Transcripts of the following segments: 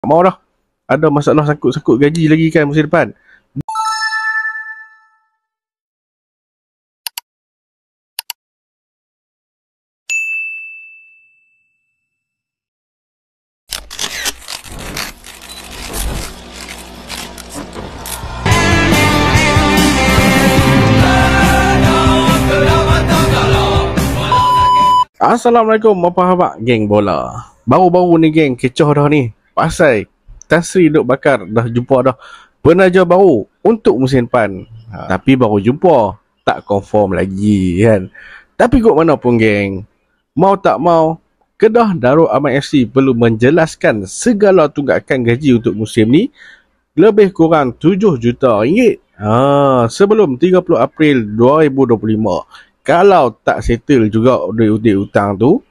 Tak mau dah. Ada masalah sangkut-sangkut gaji lagi kan musim depan. Assalamualaikum, apa khabar geng bola. Baru-baru ni geng, kecoh dah ni. Pasal Tan Sri duk bakar dah jumpa dah penaja baru untuk musim depan. Tapi baru jumpa, tak confirm lagi kan. Tapi kok mana pun geng, mau tak mau, Kedah Darul Aman FC perlu menjelaskan segala tunggakan gaji untuk musim ni lebih kurang 7 juta ringgit. Sebelum 30 April 2025. Kalau tak settle juga duit hutang tu,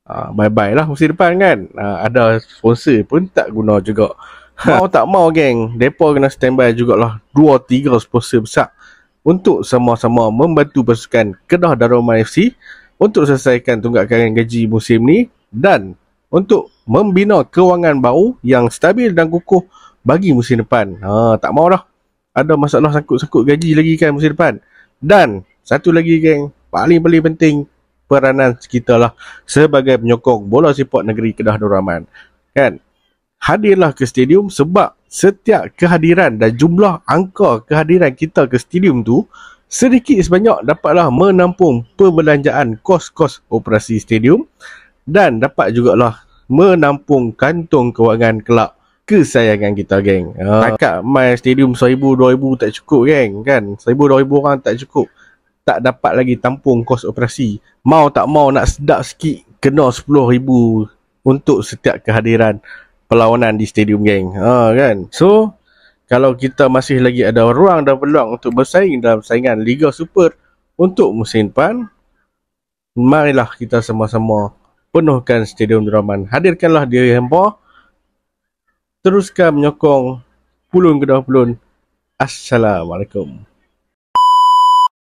bye-bye lah musim depan kan. Ada sponsor pun tak guna juga. Mau tak mau geng, mereka kena standby jugalah 2-3 sponsor besar untuk sama-sama membantu pasukan Kedah Darul Aman FC untuk selesaikan tunggakan gaji musim ni dan untuk membina kewangan baru yang stabil dan kukuh bagi musim depan. Tak mau dah. Ada masalah sangkut-sangkut gaji lagi kan musim depan. Dan satu lagi geng, paling penting, peranan kita lah sebagai penyokong bola sepak negeri Kedah Darul Aman. Kan? Hadirlah ke stadium sebab setiap kehadiran dan jumlah angka kehadiran kita ke stadium tu sedikit sebanyak dapatlah menampung perbelanjaan kos-kos operasi stadium dan dapat jugalah menampung kantong kewangan kelab kesayangan kita geng. Takat main stadium 1,000-2,000 tak cukup geng kan. 1,000-2,000 orang tak cukup. Tak dapat lagi tampung kos operasi. Mau tak mau nak sedap sikit kena 10,000 untuk setiap kehadiran perlawanan di stadium geng. Kan. So kalau kita masih lagi ada ruang dan peluang untuk bersaing dalam saingan Liga Super untuk musim depan, marilah kita sama-sama penuhkan Stadium Darul Aman. Hadirkanlah diri hampa. Teruskan menyokong Pulun Kedah Pulun. Assalamualaikum.